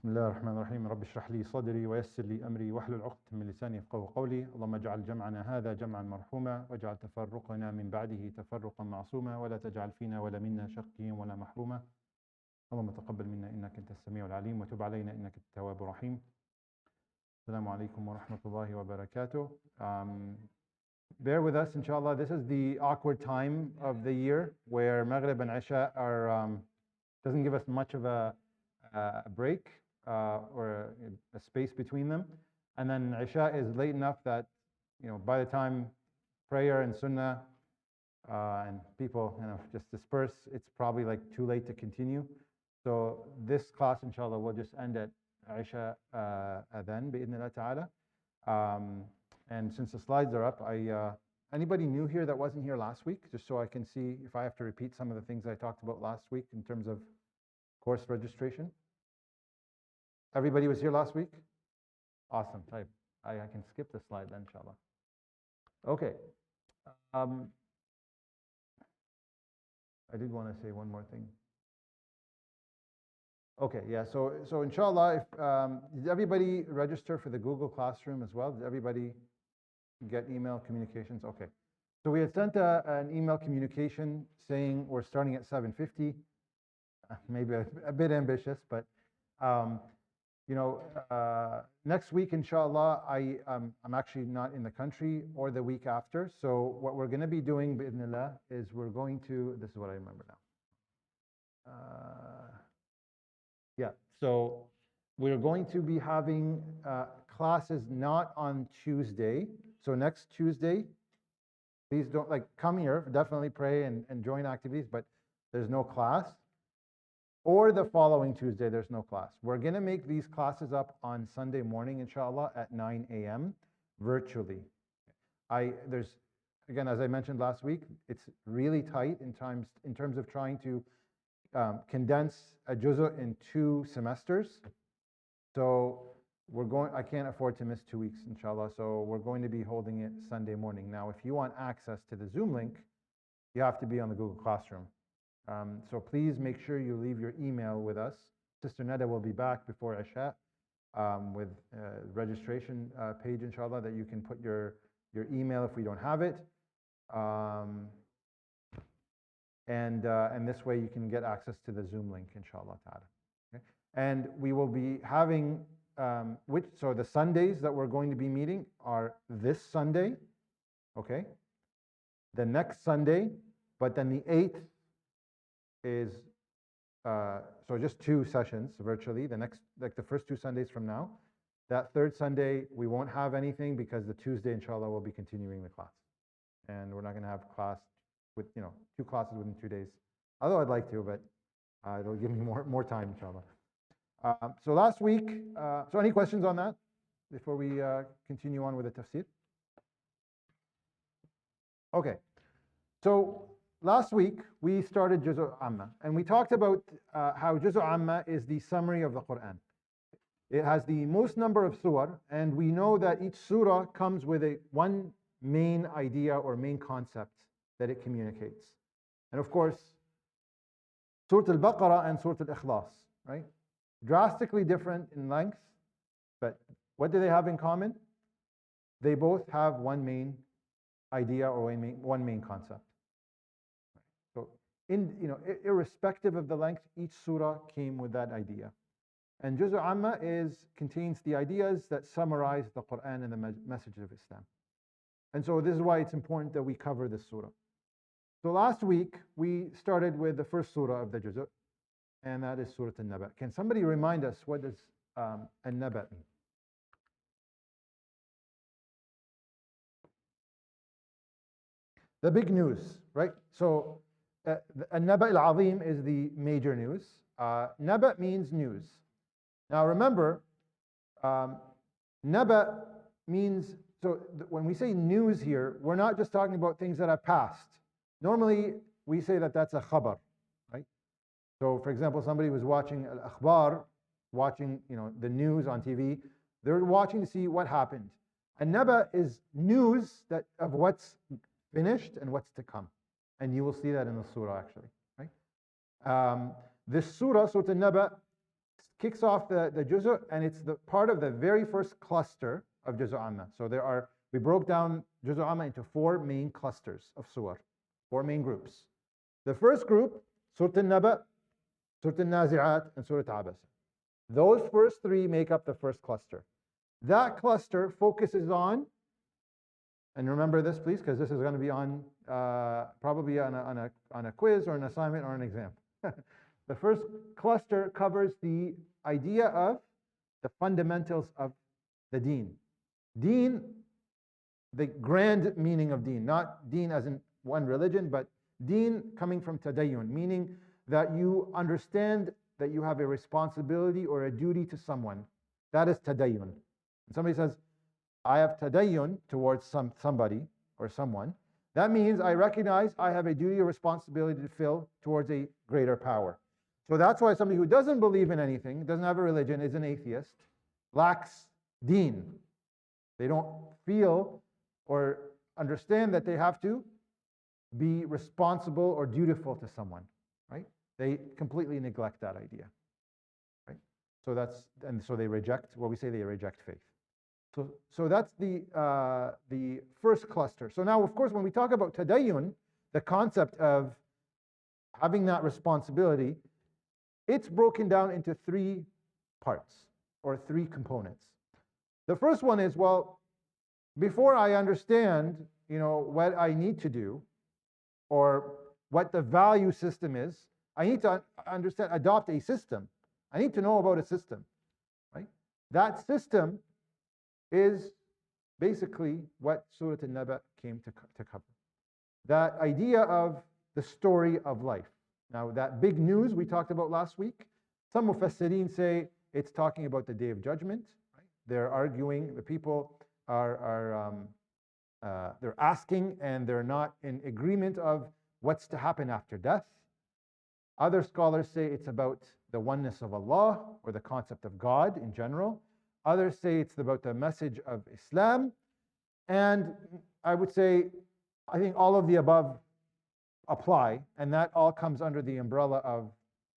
بسم الله الرحمن الرحيم. رب اشرح لي صدري ويسر لي أمري واحلل عقدة من لساني يفقهوا قولي. اللهم اجعل جمعنا هذا جمعا مرحوما واجعل تفرقنا من بعده تفرقا معصوما ولا تجعل فينا ولا منا شقيا ولا محروما. اللهم تقبل منا إنك أنت السميع العليم وتب علينا إنك التواب الرحيم. السلام عليكم ورحمة الله وبركاته. Bear with us, inshallah. This is the awkward time of the year where Maghrib and Isha are doesn't give us much of a break or a space between them, and then Isha is late enough that by the time prayer and Sunnah and people just disperse, it's probably like too late to continue. So this class, inshallah, will just end at Isha adhan bi'idhnillah ta'ala. And since the slides are up, anybody new here that wasn't here last week, just so I can see if I have to repeat some of the things I talked about last week in terms of course registration? Everybody was here last week? Awesome. I can skip the slide then, inshallah. Okay. I did want to say one more thing. Okay, yeah, so inshallah, did everybody register for the Google Classroom as well? Did everybody get email communications? Okay. So we had sent an email communication saying we're starting at 7:50. Maybe a bit ambitious, but next week, inshallah, I'm actually not in the country or the week after. So what we're going to be doing, bi'idhnillah, is we're going to, this is what I remember now. Yeah, so we're going to be having classes not on Tuesday. So next Tuesday, please don't, come here, definitely pray and join activities, but there's no class. Or the following Tuesday, there's no class. We're going to make these classes up on Sunday morning, inshallah, at 9 a.m. virtually. Again, as I mentioned last week, it's really tight in terms of trying to condense a juz'u in 2 semesters. So I can't afford to miss 2 weeks, inshallah. So we're going to be holding it Sunday morning. Now, if you want access to the Zoom link, you have to be on the Google Classroom. So please make sure you leave your email with us. Sister Neda will be back before Isha with a registration page, inshallah, that you can put your email if we don't have it. And this way you can get access to the Zoom link, inshallah ta'ala. Okay? And we will be having, so the Sundays that we're going to be meeting are this Sunday, okay? The next Sunday, but then the 8th is, so just 2 sessions virtually, the first 2 Sundays from now. That 3rd Sunday, we won't have anything because the Tuesday, inshallah, we'll be continuing the class. And we're not going to have class with, 2 classes within 2 days. Although I'd like to, but it'll give me more time, inshallah. So last week, so any questions on that before we continue on with the tafsir? Okay, so last week we started Juz'u Amma, and we talked about how Juz'u Amma is the summary of the Quran. It has the most number of surah, and we know that each surah comes with one main idea or main concept that it communicates. And of course, Surah Al-Baqarah and Surah Al-Ikhlas, right? Drastically different in length, but what do they have in common? They both have one main idea or one main concept. So, irrespective of the length, each surah came with that idea. And Juz'u Amma contains the ideas that summarize the Quran and the message of Islam. And so this is why it's important that we cover this surah. So last week, we started with the first surah of the Juz'u, and that is Surah An-Naba. Can somebody remind us what does An-Naba mean? The big news, right? So An-Naba al-Azim is the major news. Naba means news. Now remember, Naba means, so when we say news here, we're not just talking about things that have passed. Normally, we say that that's a khabar, right? So for example, somebody was watching al-akhbar, watching the news on TV. They're watching to see what happened. An-Naba is news of what's finished and what's to come. And you will see that in the surah actually, right? This surah, Surah An-Naba, kicks off the juz'u, and it's the part of the very first cluster of juz'u amma. So we broke down juz'u amma into 4 main clusters of surah, 4 main groups. The first group, Surah An-Naba, Surah An-Nazi'at, and Surah Abasa. Those first 3 make up the first cluster. That cluster focuses on, and remember this please, because this is going to be on probably on a quiz or an assignment or an exam. The first cluster covers the idea of the fundamentals of the deen. Deen, the grand meaning of deen, not deen as in one religion, but deen coming from tadayyun, meaning that you understand that you have a responsibility or a duty to someone. That is tadayyun. And somebody says, I have tadayyun towards somebody or someone. That means I recognize I have a duty or responsibility to fill towards a greater power. So that's why somebody who doesn't believe in anything, doesn't have a religion, is an atheist, lacks deen. They don't feel or understand that they have to be responsible or dutiful to someone, right? They completely neglect that idea, right? So they reject, well, we say they reject faith. So that's the first cluster. So now, of course, when we talk about tadayyun, the concept of having that responsibility, it's broken down into 3 parts or 3 components. The first one is, well, before I understand, what I need to do or what the value system is, I need to adopt a system. I need to know about a system, right? That system is basically what Surah An-Naba came to cover. That idea of the story of life. Now, that big news we talked about last week, some Mufassirin say it's talking about the Day of Judgment. Right? They're arguing, the people they're asking and they're not in agreement of what's to happen after death. Other scholars say it's about the oneness of Allah or the concept of God in general. Others say it's about the message of Islam. And I would say, I think all of the above apply, and that all comes under the umbrella of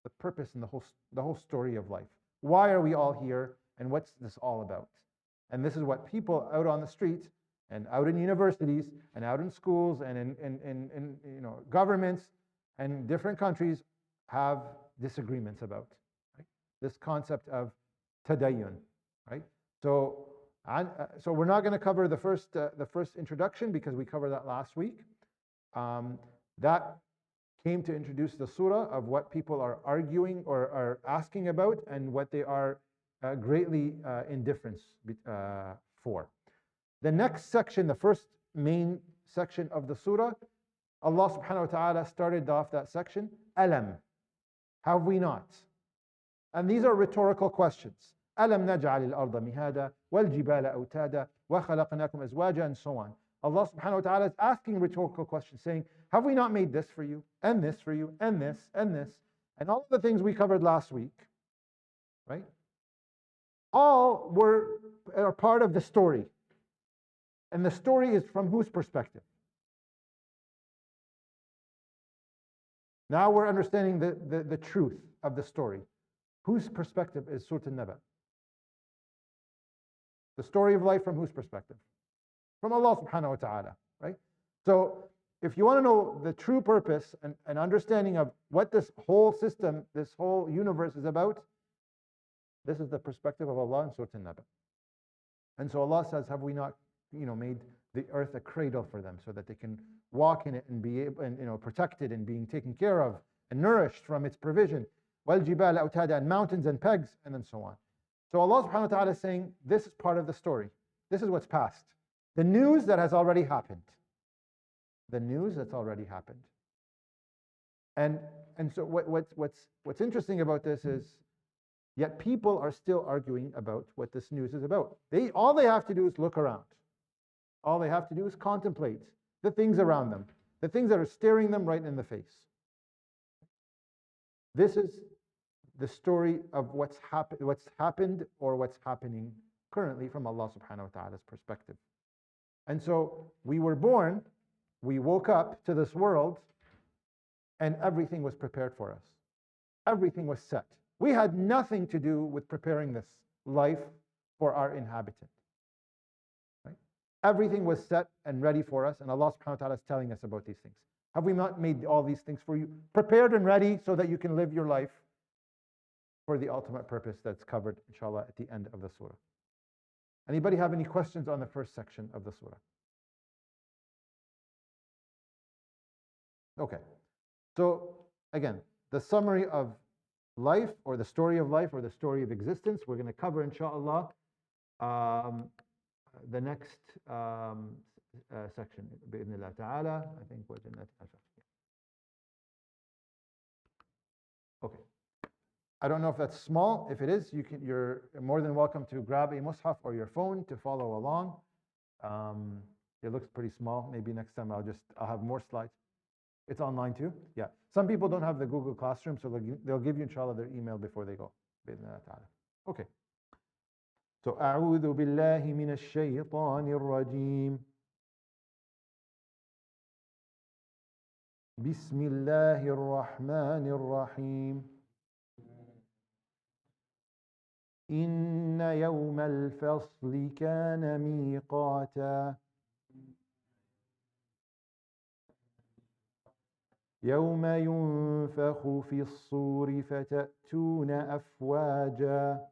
the purpose and the whole story of life. Why are we all here, and what's this all about? And this is what people out on the street and out in universities and out in schools and in governments and different countries have disagreements about. Right? This concept of tadayyun, right? So we're not going to cover the first introduction because we covered that last week. That came to introduce the surah of what people are arguing or are asking about and what they are greatly indifferent for. The next section, the first main section of the surah, Allah subhanahu wa ta'ala started off that section, Alam, have we not? And these are rhetorical questions. Alam naj'al al-arda mihada wal-jibala awtada wa khalaqnakum azwaja, and so on. Allah subhanahu wa ta'ala is asking rhetorical questions, saying, have we not made this for you, and this for you, and this, and this, and all of the things we covered last week, right? All are part of the story. And the story is from whose perspective? Now we're understanding the truth of the story. Whose perspective is Surah An-Naba? The story of life from whose perspective? From Allah subhanahu wa ta'ala, right? So if you want to know the true purpose and understanding of what this whole system, this whole universe is about, this is the perspective of Allah in Surah An-Naba. And so Allah says, have we not made the earth a cradle for them so that they can walk in it and be protected and being taken care of and nourished from its provision. وَالْجِبَالَ أَوْتَادًا, and mountains and pegs, and then so on. So Allah subhanahu wa ta'ala is saying, this is part of the story. This is what's past. The news that has already happened. The news that's already happened. And so what's interesting about this is, yet people are still arguing about what this news is about. All they have to do is look around. All they have to do is contemplate the things around them, the things that are staring them right in the face. This is the story of what's happened or what's happening currently from Allah subhanahu wa ta'ala's perspective. And so we were born, we woke up to this world, and everything was prepared for us. Everything was set. We had nothing to do with preparing this life for our inhabitant. Right? Everything was set and ready for us, and Allah subhanahu wa ta'ala is telling us about these things. Have we not made all these things for you? Prepared and ready so that you can live your life for the ultimate purpose that's covered, inshallah, at the end of the surah. Anybody have any questions on the first section of the surah? Okay. So, again, the summary of life, or the story of life, or the story of existence, we're going to cover, inshallah, the next section, bi'idhnillah ta'ala, I think was in that. Okay. I don't know if that's small. If it is, you're more than welcome to grab a mushaf or your phone to follow along. It looks pretty small. Maybe next time I'll have more slides. It's online too? Yeah. Some people don't have the Google Classroom, so they'll give you, inshallah, their email before they go. Okay. So, أعوذ بالله من الشيطان الرجيم. بسم الله الرحمن الرحيم. إن يوم الفصل كان ميقاتا. يوم ينفخ في الصور فتأتون أفواجا.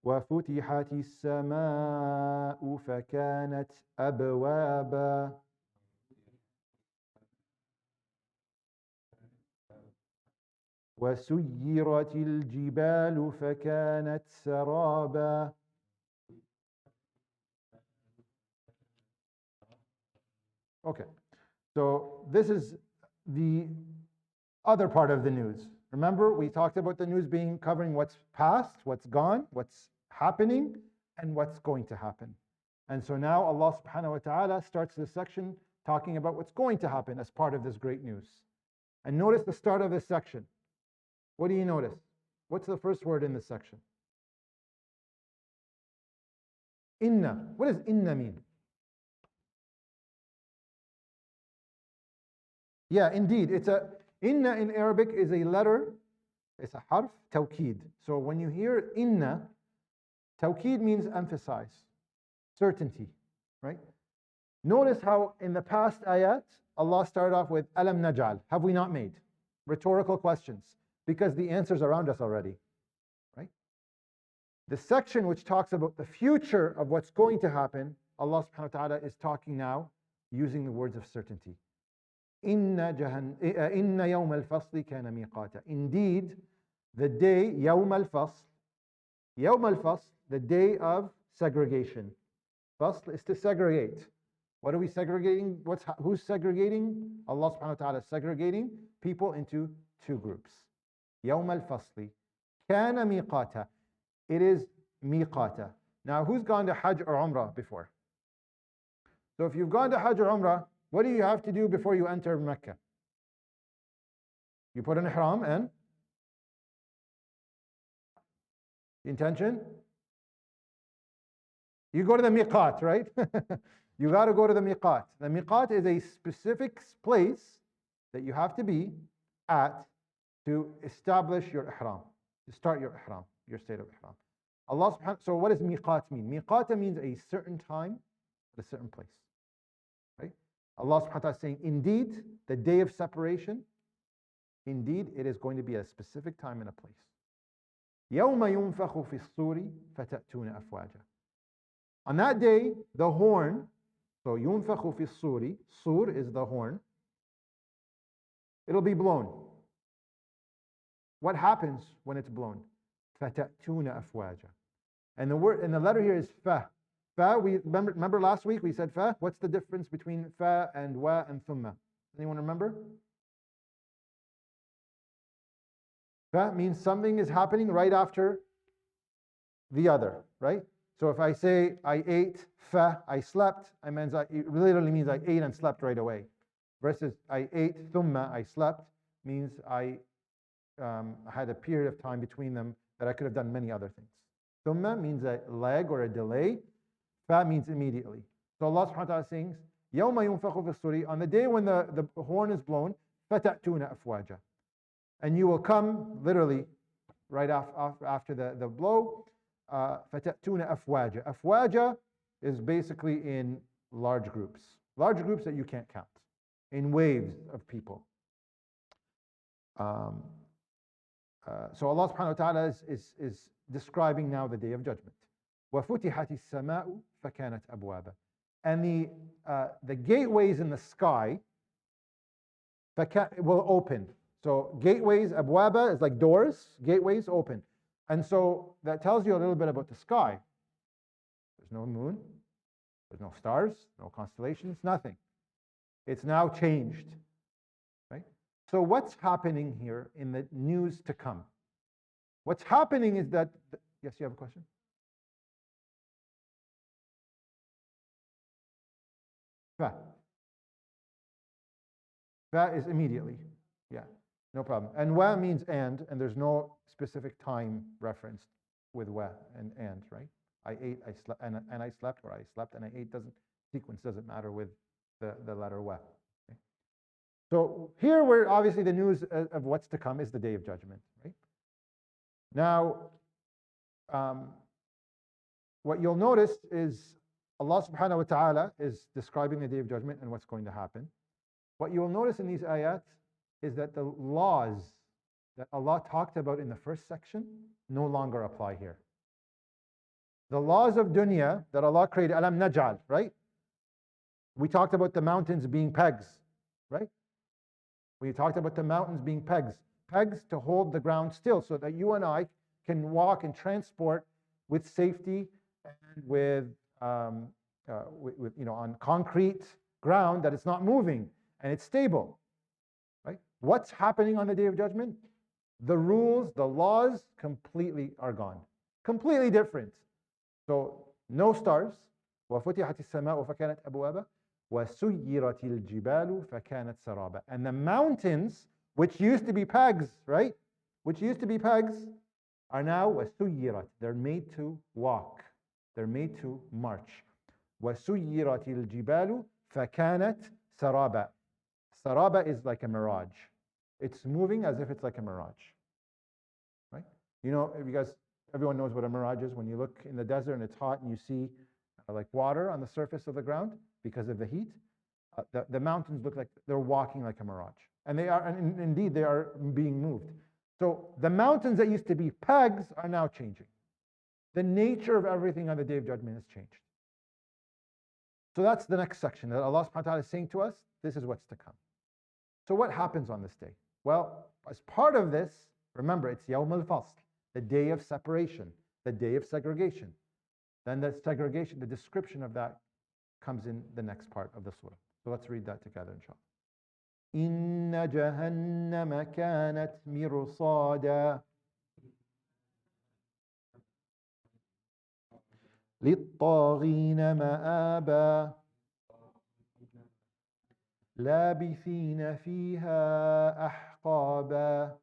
وفتحت السماء فكانت أبوابا. وسيرت الجبال فكانت سرابا. Okay, so this is the other part of the news. Remember, we talked about the news covering what's past, what's gone, what's happening, and what's going to happen. And so now Allah subhanahu wa ta'ala starts this section talking about what's going to happen as part of this great news. And notice the start of this section. What do you notice? What's the first word in this section? Inna. What does inna mean? Yeah, indeed. Inna in Arabic is a letter, it's a harf, tawqeed. So when you hear inna, tawqeed means emphasize, certainty, right? Notice how in the past ayat, Allah started off with alam naj'al, have we not made? Rhetorical questions, because the answer's around us already, right? The section which talks about the future of what's going to happen, Allah subhanahu wa ta'ala is talking now using the words of certainty. Inna yawm al-fasli kana miqata. Indeed, the day, yawm al-fasl, the day of segregation. Fasl is to segregate. What are we segregating? Who's segregating? Allah subhanahu wa ta'ala is segregating people into two groups. Yawm al-fasli kana miqata. It is miqata. Now, who's gone to Hajj or Umrah before? So if you've gone to Hajj or Umrah, what do you have to do before you enter Mecca? You put an ihram and intention. You go to the miqat, right? You got to go to the miqat. The miqat is a specific place that you have to be at to establish your ihram, to start your ihram, your state of ihram. So what does miqat mean? Miqat means a certain time at a certain place. Right? Allah subhanahu wa ta'ala is saying, indeed, the day of separation, indeed, it is going to be at a specific time and a place. يَوْمَ يُنْفَخُ فِي الصُّورِ فَتَأْتُونَ أَفْوَاجًا. On that day, the horn, so يُنْفَخُ فِي الصُّورِ, sur is the horn, it'll be blown. What happens when it's blown? فَتَأْتُونَ أَفْوَاجًا. And the letter here is fa. Fa, remember last week we said fa? What's the difference between fa and wa and thumma? Anyone remember? Fa means something is happening right after the other, right? So if I say I ate, fa, I slept, it literally means I ate and slept right away. Versus I ate, thumma, I slept, means I had a period of time between them that I could have done many other things. Thumma means a lag or a delay. Fa means immediately. So Allah subhanahu wa ta'ala is saying, يَوْمَ يُنْفَخُ فِي الصُّورِ, on the day when the horn is blown, فَتَأْتُونَ أَفْوَاجًا. And you will come, literally, right after the blow, فَتَأْتُونَ أَفْوَاجًا. Afwaja is basically in large groups that you can't count, in waves of people. So Allah subhanahu wa ta'ala is describing now the day of judgment. وَفُتِحَتِ السَّمَاءُ فَكَانَتْ أَبْوَابًا. And the gateways in the sky will open. So gateways, abwaba is like doors, gateways open. And so that tells you a little bit about the sky. There's no moon, there's no stars, no constellations, nothing. It's now changed, right? So what's happening here in the news to come? What's happening is that, yes, you have a question? Fa. Fa is immediately, yeah, no problem. And wa means and there's no specific time referenced with wa and, right? I ate, I slept, and I slept, or I slept and I ate, sequence doesn't matter with the letter wa. Okay? So here we're obviously the news of what's to come is the day of judgment, right? Now, what you'll notice is Allah subhanahu wa ta'ala is describing the day of judgment and what's going to happen. What you will notice in these ayat is that the laws that Allah talked about in the first section no longer apply here. The laws of dunya that Allah created, alam naj'al, right? We talked about the mountains being pegs, right? We talked about the mountains being pegs to hold the ground still so that you and I can walk and transport with safety and with on concrete ground that it's not moving and it's stable, right? What's happening on the day of judgment? The rules, the laws completely are gone, completely different. So no stars. وَفُتِحَتِ السَّمَاءُ فَكَانَتْ أَبْوَابًا وَسُيِّرَتِ الْجِبَالُ فَكَانَتْ سَرَابًا. And the mountains, which used to be pegs, right? Which used to be pegs, are now وَسُيِّرَتْ. They're made to walk. They're made to march. وَسُيِّرَتِ الْجِبَالُ فَكَانَتْ سَرَابًا. Saraba is like a mirage. It's moving as if it's like a mirage, right? You know, everyone knows what a mirage is. When you look in the desert and it's hot and you see like water on the surface of the ground because of the heat, the mountains look like they're walking like a mirage. And they are, and indeed they are being moved. So the mountains that used to be pegs are now changing. The nature of everything on the Day of Judgment has changed. So that's the next section that Allah subhanahu wa ta'ala is saying to us, this is what's to come. So what happens on this day? Well, as part of this, remember it's Yawm al-Fasl, the day of separation, the day of segregation. Then the segregation, the description of that comes in the next part of the surah. So let's read that together, inshallah. Inna jahannama kanat mirsada للطاغين مآبا لابثين فيها أحقابا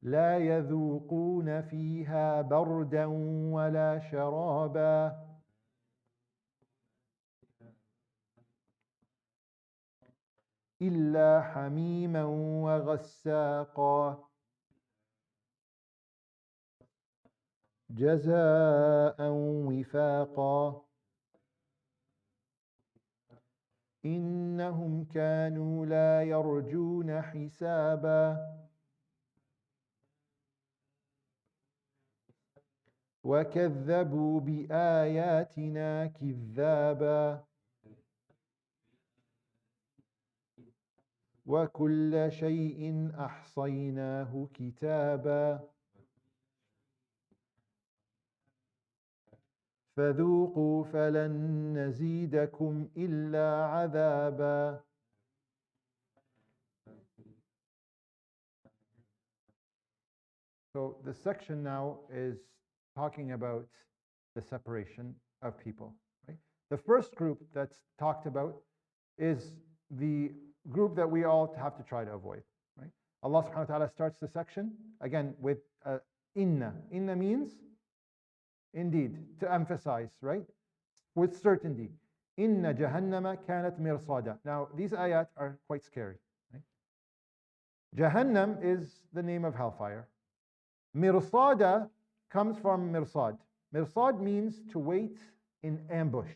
لا يذوقون فيها بردا ولا شرابا إلا حميما وغساقا جزاء وفاقا إنهم كانوا لا يرجون حسابا وكذبوا بآياتنا كذابا وكل شيء أحصيناه كتابا فذوقوا فلن نزيدكم إلا عذابا. So this section now is talking about the separation of people. Right? The first group that's talked about is the group that we all have to try to avoid. Right? Allah subhanahu wa ta'ala starts the section again with inna. Inna means indeed, to emphasize, right? with certainty. Inna jahannama kanat mirsada. Now, these ayat are quite scary. Right? Jahannam is the name of hellfire. Mirsada comes from mirsad. Mirsad means to wait in ambush.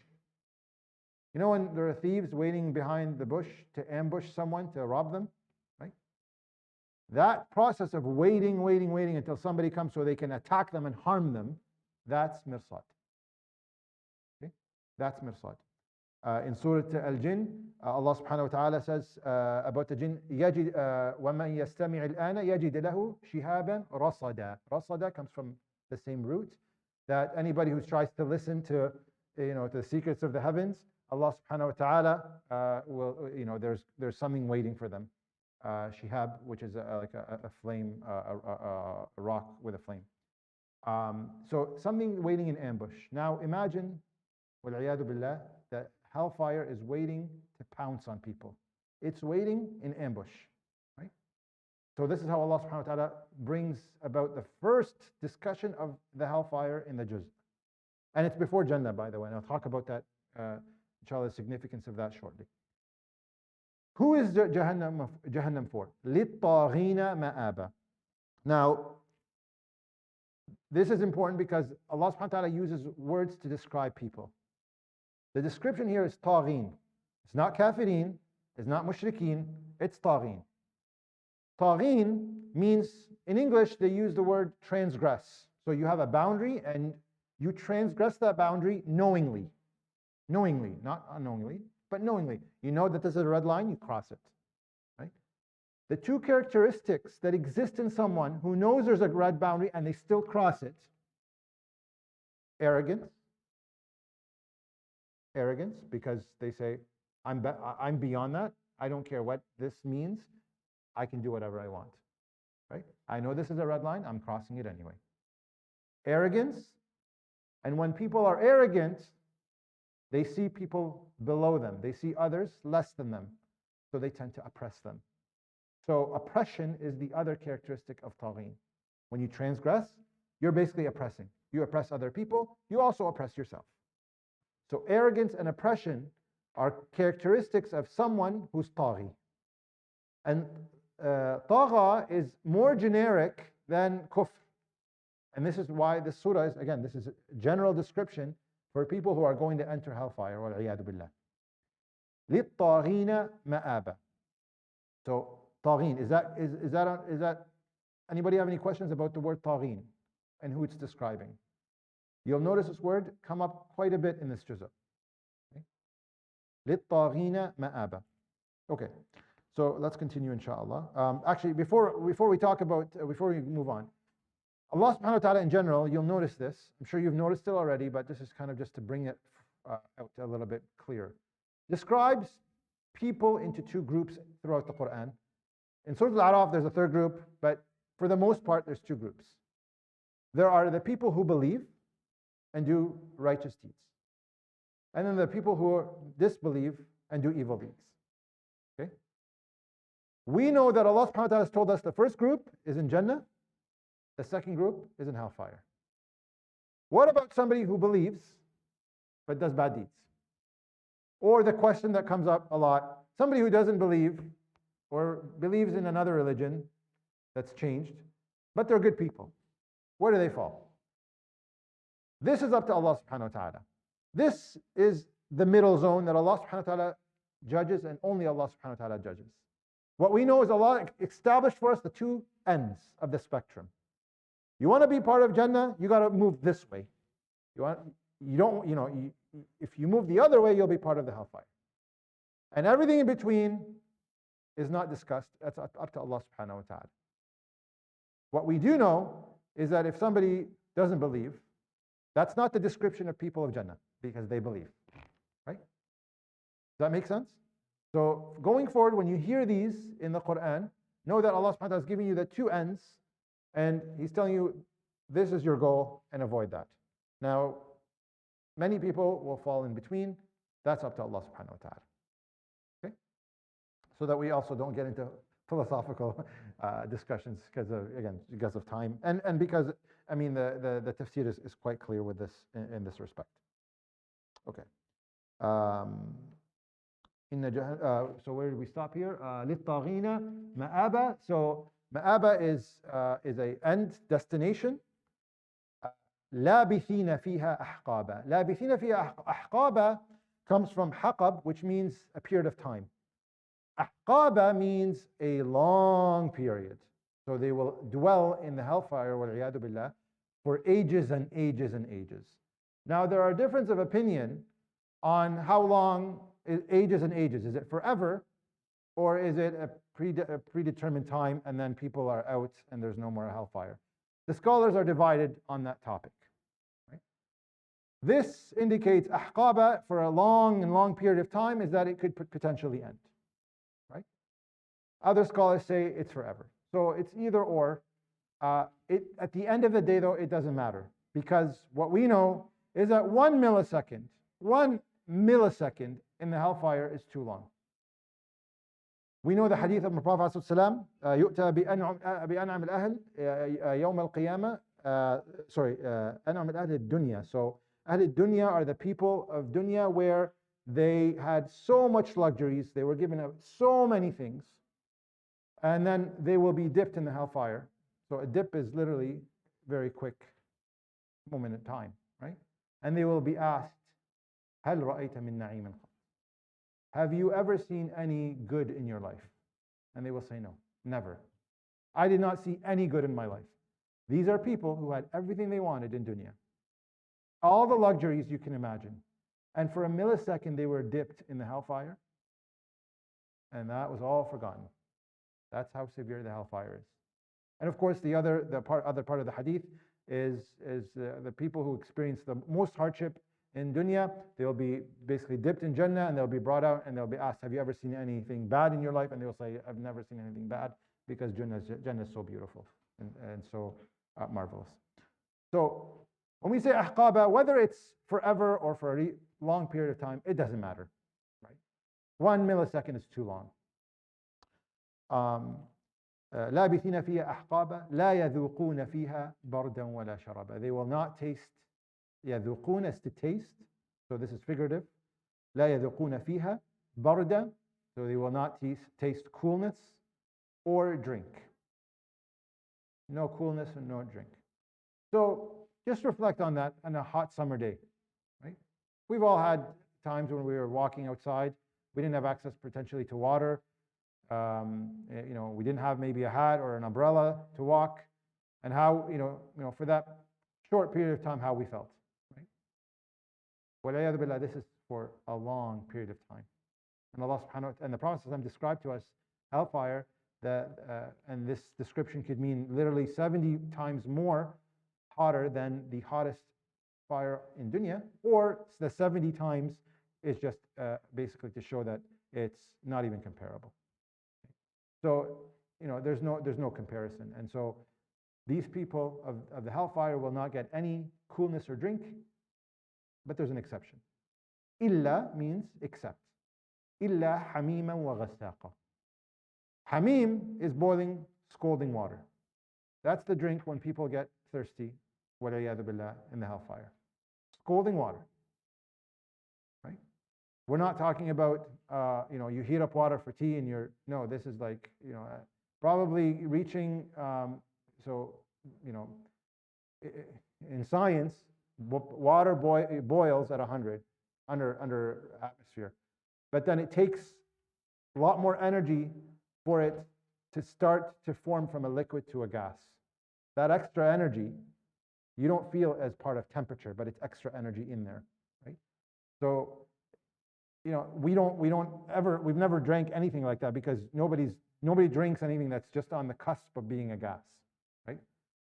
You know when there are thieves waiting behind the bush to ambush someone to rob them? Right? That process of waiting until somebody comes so they can attack them and harm them, that's mirsad. Okay? That's mirsad. In Surah Al-Jinn, Allah subhanahu wa ta'ala says about the jinn, وَمَنْ يَسْتَمِعِ الْآنَ يَجِدْ لَهُ شِهَابًا رَصَدًا. Rasada comes from the same root, that anybody who tries to listen to, to the secrets of the heavens, Allah subhanahu wa ta'ala will, there's something waiting for them. Shihab, which is like a flame, a rock with a flame. So something waiting in ambush. Now imagine, وَالْعِيَاذُ بِاللَّهِ, that hellfire is waiting to pounce on people. It's waiting in ambush. Right? So this is how Allah subhanahu wa ta'ala brings about the first discussion of the hellfire in the juz. And it's before Jannah, by the way, and I'll talk about that, inshallah, the significance of that shortly. Who is Jahannam for? لِلطَّاغِينَ مَآبًا. Now, this is important because Allah subhanahu wa ta'ala uses words to describe people. The description here is taghin. It's not kafirin, it's not mushrikeen, it's taghin. Taghin means, in English, they use the word transgress. So you have a boundary and you transgress that boundary knowingly. Knowingly, not unknowingly, but knowingly. You know that this is a red line, you cross it. Right? The two characteristics that exist in someone who knows there's a red boundary and they still cross it: arrogance, because they say, I'm beyond that. I don't care what this means. I can do whatever I want. Right? I know this is a red line. I'm crossing it anyway. Arrogance. And when people are arrogant, they see people below them. They see others less than them. So they tend to oppress them. So oppression is the other characteristic of taghin. When you transgress, you're basically oppressing. You oppress other people. You also oppress yourself. So arrogance and oppression are characteristics of someone who's taghi. And tagha is more generic than kufr. And this is why this surah is, again, this is a general description for people who are going to enter hellfire, وَالْعِيَاذُ بِاللَّهِ. لِلطَّاغِينَ مَآبًا. So taghin, is that anybody have any questions about the word taghin and who it's describing? You'll notice this word come up quite a bit in this juz'ah. لِلطَّاغِينَ مَآبًا. Okay, so let's continue inshallah. Actually, before we move on, Allah subhanahu wa ta'ala in general, you'll notice this. I'm sure you've noticed it already, but this is kind of just to bring it out a little bit clearer. Describes people into two groups throughout the Quran. In Surah Al-A'raf, there's a third group, but for the most part, there's two groups. There are the people who believe and do righteous deeds. And then the people who disbelieve and do evil deeds. Okay? We know that Allah subhanahu wa ta'ala has told us the first group is in Jannah, the second group is in hellfire. What about somebody who believes but does bad deeds? Or the question that comes up a lot, somebody who doesn't believe or believes in another religion that's changed, but they're good people. Where do they fall? This is up to Allah subhanahu wa ta'ala. This is the middle zone that Allah subhanahu wa ta'ala judges, and only Allah subhanahu wa ta'ala judges. What we know is Allah established for us the two ends of the spectrum. You want to be part of Jannah, you got to move this way. If you move the other way, you'll be part of the hellfire. And everything in between is not discussed. That's up to Allah subhanahu wa ta'ala. What we do know is that if somebody doesn't believe, that's not the description of people of Jannah, because they believe. Right? Does that make sense? So going forward, when you hear these in the Quran, know that Allah subhanahu wa ta'ala is giving you the two ends, and He's telling you, this is your goal, and avoid that. Now, many people will fall in between. That's up to Allah subhanahu wa ta'ala. Okay? So that we also don't get into philosophical discussions because of time, and because, I mean, the tafsir is quite clear with this in this respect. Okay. So where did we stop here? للطاغين مآبة. So مآبة is a end destination. لابثين فيها أحقابا. لابثين فيها أحقابا comes from حقب, which means a period of time. أحقابا means a long period. So they will dwell in the hellfire, وَالْعِيَاذُ بِاللَّهِ, for ages and ages and ages. Now there are differences of opinion on how long is ages and ages. Is it forever, or is it a predetermined time and then people are out and there's no more hellfire? The scholars are divided on that topic. Right? This indicates ahqaba for a long period of time is that it could potentially end. Right? Other scholars say it's forever. So it's either or. At the end of the day, though, it doesn't matter, because what we know is that 1 millisecond in the hellfire is too long. We know the hadith of the Prophet ﷺ, يؤتى بأنعم الأهل يوم القيامة. أنعم الأهل الدنيا. So Ahl dunya are the people of dunya where they had so much luxuries, they were given so many things, and then they will be dipped in the hellfire. So a dip is literally very quick moment in time, right? And they will be asked, هل رأيت من نعيم قط? Have you ever seen any good in your life? And they will say, no, never. I did not see any good in my life. These are people who had everything they wanted in dunya. All the luxuries you can imagine. And for a millisecond, they were dipped in the hellfire. And that was all forgotten. That's how severe the hellfire is. And of course, the other part of the hadith is the people who experience the most hardship in dunya. They'll be basically dipped in Jannah and they'll be brought out and they'll be asked, have you ever seen anything bad in your life? And they'll say, I've never seen anything bad, because Jannah is so beautiful and so marvelous. So when we say ahqaba, whether it's forever or for a long period of time, it doesn't matter. Right? 1 millisecond is too long. لابثين فيها أحقابا لا يذوقون فيها بردا ولا شرابا. They will not taste. يذوقون is to taste, so this is figurative. لا يذوقون فيها بردا, so they will not taste coolness or drink. No coolness and no drink. So just reflect on that on a hot summer day. Right? We've all had times when we were walking outside, we didn't have access potentially to water. We didn't have maybe a hat or an umbrella to walk, and how for that short period of time how we felt. Right? This is for a long period of time, and Allah subhanahu wa ta'ala, and the Prophet described to us hellfire and this description could mean literally 70 times more hotter than the hottest fire in dunya, or the 70 times is just basically to show that it's not even comparable. So, there's no comparison. And so these people of the hellfire will not get any coolness or drink, but there's an exception. Illa means except. Illa hamiman wa ghassaqa. Hamim is boiling, scalding water. That's the drink when people get thirsty, waliyadu billah, in the hellfire. Scalding water. Right? We're not talking about, you heat up water for tea and no, this is like, probably reaching, in science, water boils at 100 under atmosphere. But then it takes a lot more energy for it to start to form from a liquid to a gas. That extra energy, you don't feel as part of temperature, but it's extra energy in there, right? So, we've never drank anything like that, because nobody drinks anything that's just on the cusp of being a gas, right?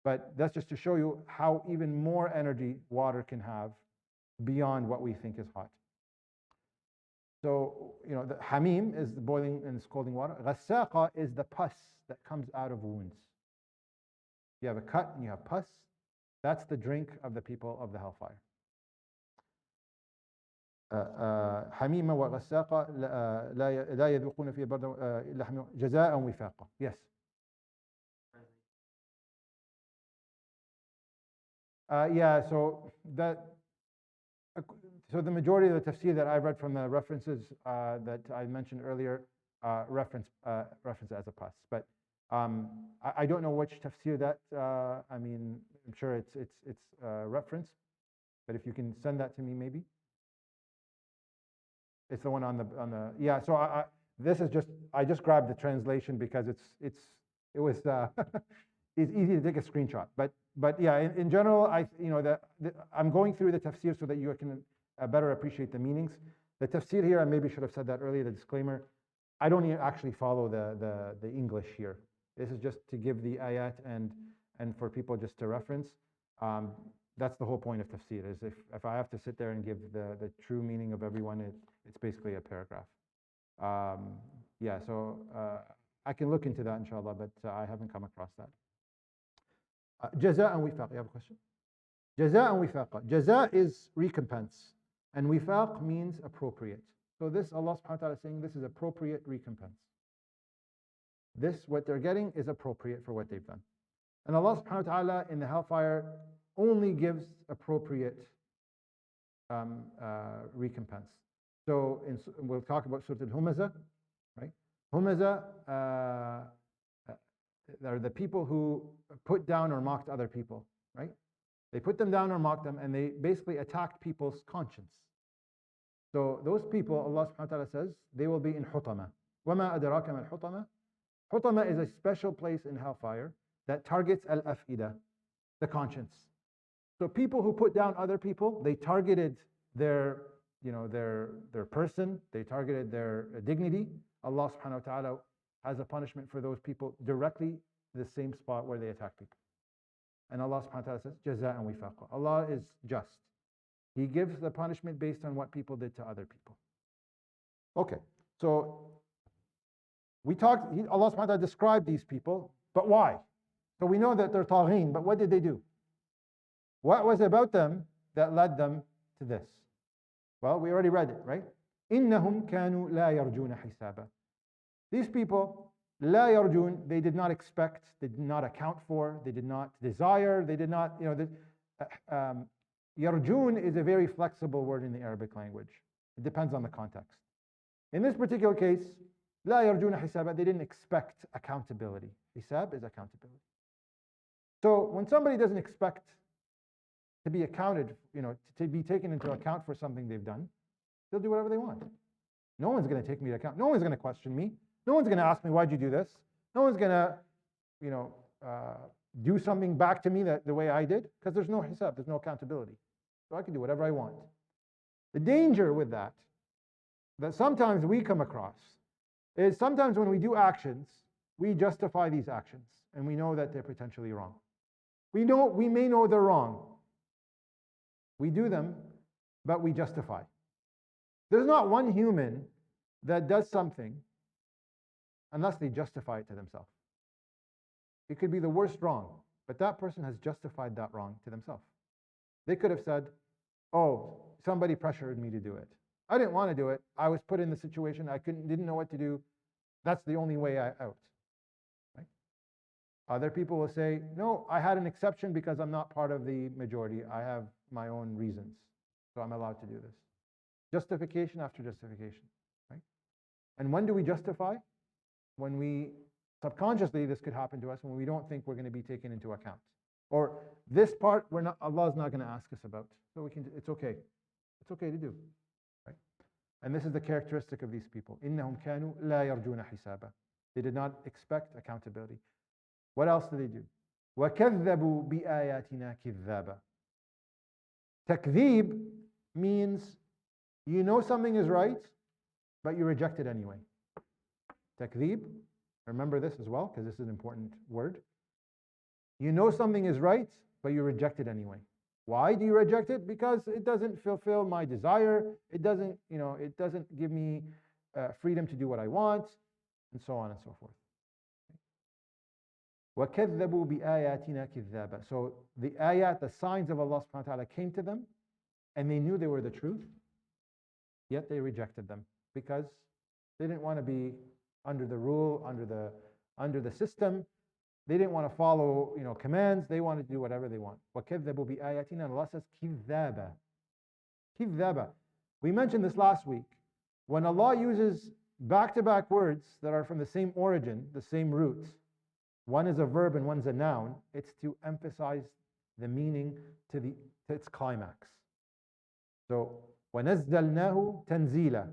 But that's just to show you how even more energy water can have beyond what we think is hot. So, the hamim is the boiling and scalding water. Ghassaqa is the pus that comes out of wounds. You have a cut and you have pus. That's the drink of the people of the hellfire. حميما وغساقا لا يذوقون فيه بردا إلا حميما جزاء وفاقا. Yes. So the majority of the tafsir that I've read from the references that I mentioned earlier reference as a plus. But I don't know which tafsir that, I mean, I'm sure it's reference, but if you can send that to me maybe. It's the one on the yeah, so this is just, I just grabbed the translation because it was, it's easy to take a screenshot. But yeah, in general, I'm going through the tafsir so that you can better appreciate the meanings. The tafsir here, I maybe should have said that earlier, the disclaimer, I don't actually follow the English here. This is just to give the ayat and for people just to reference. That's the whole point of tafsir, is if I have to sit there and give the true meaning of everyone, it's basically a paragraph. Yeah, so I can look into that inshallah, but I haven't come across that. Jaza and wifaq, you have a question? Jaza and wifaqa. Jaza is recompense, and wifaq means appropriate. So this, Allah subhanahu wa ta'ala is saying, this is appropriate recompense. This, what they're getting, is appropriate for what they've done. And Allah subhanahu wa ta'ala in the hellfire only gives appropriate recompense. So we'll talk about Surah Al-Humazah, right? Humazah are the people who put down or mocked other people, right? They put them down or mocked them, and they basically attacked people's conscience. So those people, Allah subhanahu wa ta'ala says, they will be in Hutama. وَمَا أَدْرَاكَ مَا الْحُطَمَةِ. Hutama is a special place in hellfire that targets al-af'ida, the conscience. So people who put down other people, they targeted their person, they targeted their dignity. Allah subhanahu wa ta'ala has a punishment for those people directly the same spot where they attack people. And Allah subhanahu wa ta'ala says, Jaza and wifaqa. Allah is just. He gives the punishment based on what people did to other people. Okay, so we talked, Allah subhanahu wa ta'ala described these people, but why? So we know that they're taghin, but what did they do? What was about them that led them to this? Well, we already read it, right? إِنَّهُمْ كَانُوا لَا يَرْجُونَ حِسَابًا. These people, لَا يَرْجُون, they did not expect, they did not account for, they did not desire, they did not, yarjoon is a very flexible word in the Arabic language. It depends on the context. In this particular case, لا يرجون حسابا, they didn't expect accountability. Hisab is accountability. So when somebody doesn't expect to be accounted, to be taken into account for something they've done, they'll do whatever they want. No one's going to take me to account. No one's going to question me. No one's going to ask me, why'd you do this? No one's going to, do something back to me the way I did, because there's no hisab, there's no accountability. So I can do whatever I want. The danger with that sometimes we come across is sometimes when we do actions, we justify these actions, and we know that they're potentially wrong. We may know they're wrong. We do them, but we justify. There's not one human that does something unless they justify it to themselves. It could be the worst wrong, but that person has justified that wrong to themselves. They could have said, oh, somebody pressured me to do it. I didn't want to do it. I was put in the situation. I didn't know what to do. That's the only way out. Right? Other people will say, no, I had an exception because I'm not part of the majority. I have my own reasons, so I'm allowed to do this. Justification after justification. Right? And when do we justify? When we subconsciously, this could happen to us when we don't think we're going to be taken into account. Or this part, Allah is not going to ask us about. So it's okay. It's okay to do. Right? And this is the characteristic of these people. إِنَّهُمْ كَانُوا لَا يَرْجُونَ حِسَابًا. They did not expect accountability. What else did they do? وَكَذَّبُوا بِآيَاتِنَا كِذَّابًا. Takdhib means you know something is right, but you reject it anyway. Takdhib, remember this as well, because this is an important word. You know something is right, but you reject it anyway. Why do you reject it? Because it doesn't fulfill my desire. It doesn't give me freedom to do what I want, and so on and so forth. وَكَذَّبُوا بِآيَاتِنَا كِذَّابًا. So the ayat, the signs of Allah subhanahu wa ta'ala came to them, and they knew they were the truth, yet they rejected them because they didn't want to be under the rule, under the system. They didn't want to follow, commands. They wanted to do whatever they want. وَكَذَّبُوا بِآيَاتِنَا. And Allah says, كِذَّابًا. كِذَّابًا. We mentioned this last week. When Allah uses back-to-back words that are from the same origin, the same root, one is a verb and one's a noun, it's to emphasize the meaning to its climax. So, وَنَزَّلْنَاهُ تَنزِيلًا,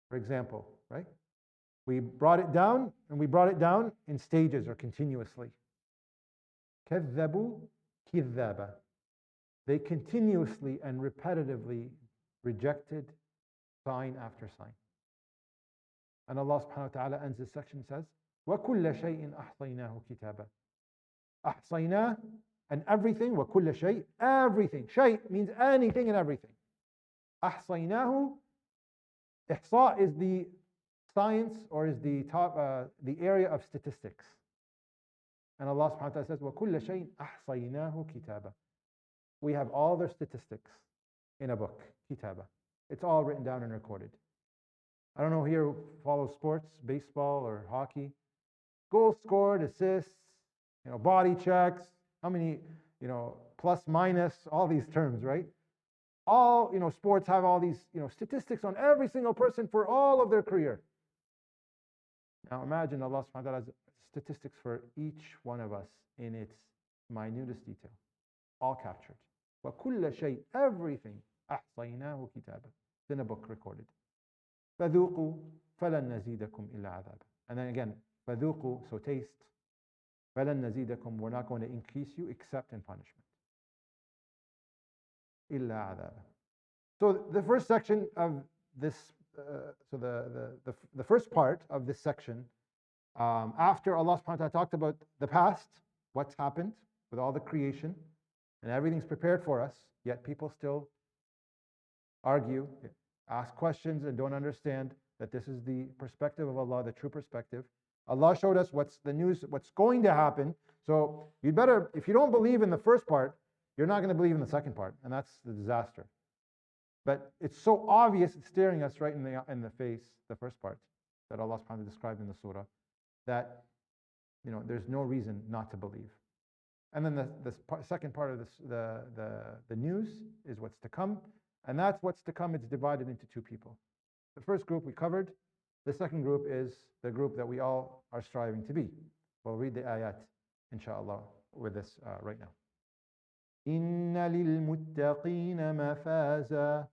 for example, right? We brought it down, and we brought it down in stages or continuously. كَذَّبُوا كِذَّابًا. They continuously and repetitively rejected sign after sign. And Allah subhanahu wa ta'ala ends this section and says, وَكُلَّ شَيْءٍ أَحْصَيْنَاهُ كِتَابًا. أحصيناه, and everything, وَكُلَّ شَيْءٍ, everything. Shay means anything and everything. أحصيناه, إحصاء is the science or is the area of statistics. And Allah subhanahu wa ta'ala says, وَكُلَّ شَيْءٍ أَحْصَيْنَاهُ كِتَابًا. We have all their statistics in a book, kitaba. It's all written down and recorded. I don't know here who follows sports, baseball or hockey. Goals scored, assists, body checks, how many, plus, minus, all these terms, right? All, sports have all these, statistics on every single person for all of their career. Now imagine Allah subhanahu wa ta'ala has statistics for each one of us in its minutest detail, all captured. وَكُلَّ شَيْءٍ, everything, أَحْصَيْنَاهُ كِتَابًا. It's in a book recorded. فَذُوقُوا فَلَنْ نَزِيدَكُمْ إِلَّا عَذَابًا. And then again, فَذُوقُوا, so taste. فَلَنْ نَزِيدَكُمْ, we're not going to increase you except in punishment. إِلَّا عَذَابًا. So the first section of this, the first part of this section, after Allah subhanahu wa ta'ala talked about the past, what's happened with all the creation, and everything's prepared for us, yet people still argue, ask questions, and don't understand that this is the perspective of Allah, the true perspective. Allah showed us what's the news, what's going to happen. So you better, if you don't believe in the first part, you're not going to believe in the second part, and that's the disaster. But it's so obvious, it's staring us right in the face, the first part that Allah subhanahu wa ta'ala described in the surah, that there's no reason not to believe. And then the second part of this, the news is what's to come, and that's what's to come. It's divided into two people. The first group we covered. The second group is the group that we all are striving to be. We'll read the ayat, inshallah, with this right now. إِنَّ لِلْمُتَّقِينَ مَفَازًا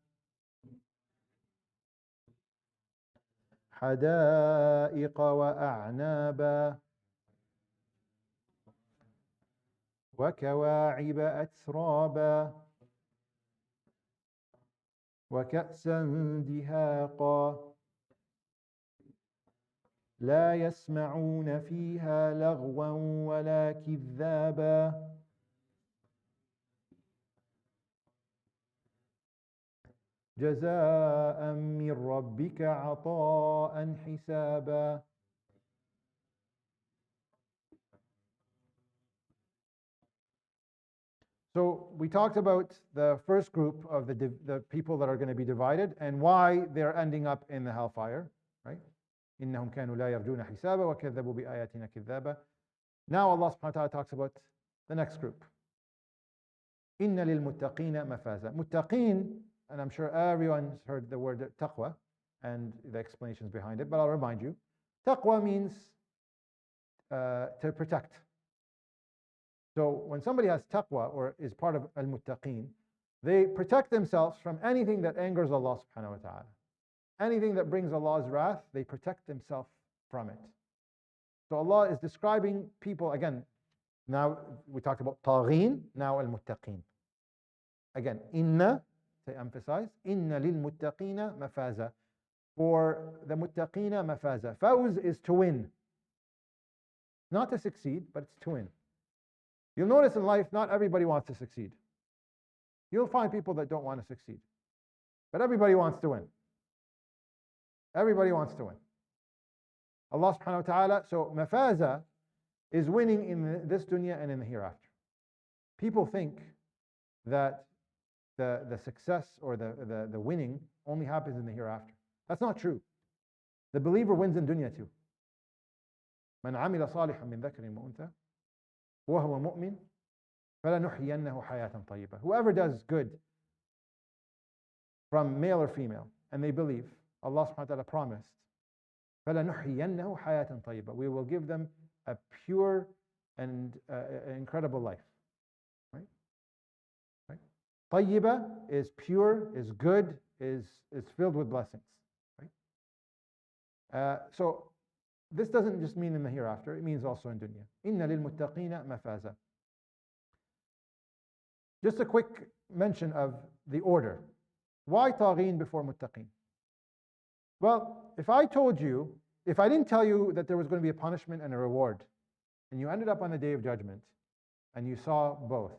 حَدَائِقَ وَأَعْنَابًا وَكَوَاعِبَ أَتْرَابًا وَكَأْسًا دِهَاقًا لَا يَسْمَعُونَ فِيهَا لَغْوًا وَلَا كِذَّابًا جَزَاءً مِّن رَّبِّكَ عَطَاءً حِسَابًا. So we talked about the first group of the people that are going to be divided and why they're ending up in the hellfire, right? إِنَّهُمْ كَانُوا لَا يَرْجُونَ حِسَابًا وَكَذَّبُوا بِآيَاتِنَا كِذَّابًا. Now Allah subhanahu wa ta'ala talks about the next group. إِنَّ لِلْمُتَّقِينَ مَفَازًا. Muttaqeen, and I'm sure everyone's heard the word taqwa and the explanations behind it, but I'll remind you. Taqwa means to protect. So when somebody has taqwa or is part of al-muttaqeen, they protect themselves from anything that angers Allah subhanahu wa ta'ala. Anything that brings Allah's wrath, they protect themselves from it. So Allah is describing people, again, now we talked about taghin, now al-muttaqeen. Again, inna, to emphasize, inna lil-muttaqina mafaza. For the muttaqina mafaza. Fawz is to win. Not to succeed, but it's to win. You'll notice in life, not everybody wants to succeed. You'll find people that don't want to succeed. But everybody wants to win. Everybody wants to win. Allah subhanahu wa ta'ala, so mafaza is winning in this dunya and in the hereafter. People think that the success or the winning only happens in the hereafter. That's not true. The believer wins in dunya too. من عمل صالحا من ذكر وأنثى وهو مؤمن فلنحيينه حياة طيبة. Whoever does good from male or female, and they believe, Allah subhanahu wa ta'ala promised, فَلَنُحْيِيَنَّهُ حَيَاةً طَيِّبَةً. We will give them a pure and incredible life. Right? Right? طيبة is pure, is good, is filled with blessings. Right? So this doesn't just mean in the hereafter, it means also in dunya. إِنَّ لِلْمُتَّقِينَ مَفَازًا. Just a quick mention of the order. Why طاغين before muttaqin? Well, if I didn't tell you that there was going to be a punishment and a reward, and you ended up on the Day of Judgment, and you saw both,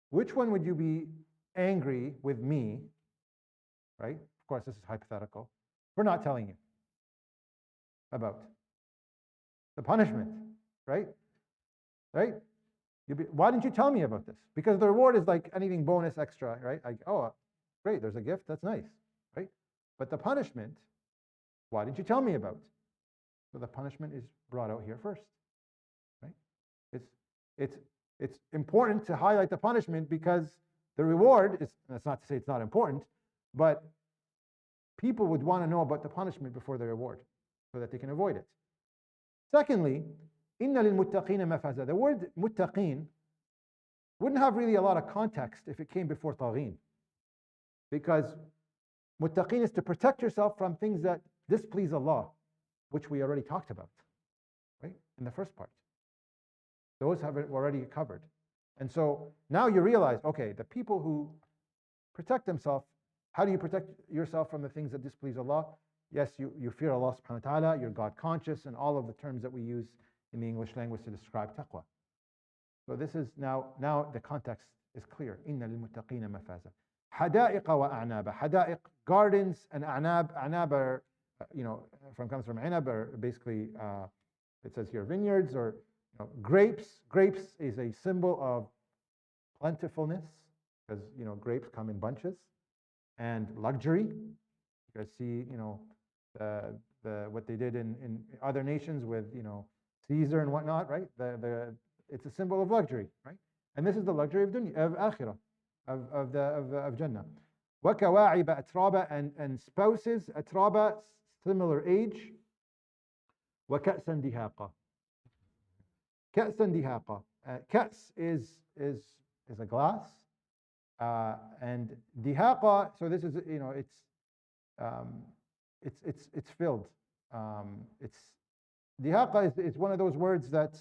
which one would you be angry with me, right? Of course, this is hypothetical, for not telling you about? The punishment, right? Right? Why didn't you tell me about this? Because the reward is like anything bonus extra, right? Like, oh, great, there's a gift, that's nice, right? But the punishment, why didn't you tell me about? So the punishment is brought out here first, right? It's important to highlight the punishment because the reward is, that's not to say it's not important, but people would want to know about the punishment before the reward so that they can avoid it. Secondly, إِنَّ لِلْمُتَّقِينَ مَفَازًا. The word muttaqin wouldn't have really a lot of context if it came before طاغين, because muttaqin is to protect yourself from things that displease Allah, which we already talked about, right, in the first part. Those have it already covered. And so now you realize, okay, the people who protect themselves, how do you protect yourself from the things that displease Allah? Yes, you fear Allah subhanahu wa ta'ala, you're God conscious, and all of the terms that we use in the English language to describe taqwa. So this is now the context is clear. إِنَّ لِلْمُتَّقِينَ مَفَازًا. حَدَائِقَ وَأَعْنَابَ. Hadaiq, gardens, and a'nab. A'nab are, comes from inab, or basically, it says here vineyards, or grapes. Grapes is a symbol of plentifulness, because grapes come in bunches, and luxury. You guys see, what they did in other nations with Caesar and whatnot, right? It's a symbol of luxury, right? And this is the luxury of dunya, of akhirah, of Jannah. وَكَوَاعِبَ أَتْرَابًا, and spouses, atraba, similar age. وَكَأْسًا دِهَاقًا. كَأْسًا دِهَاقًا. Ka's is a glass, and dihaqa. So this is it's filled. Dihaqa is one of those words that,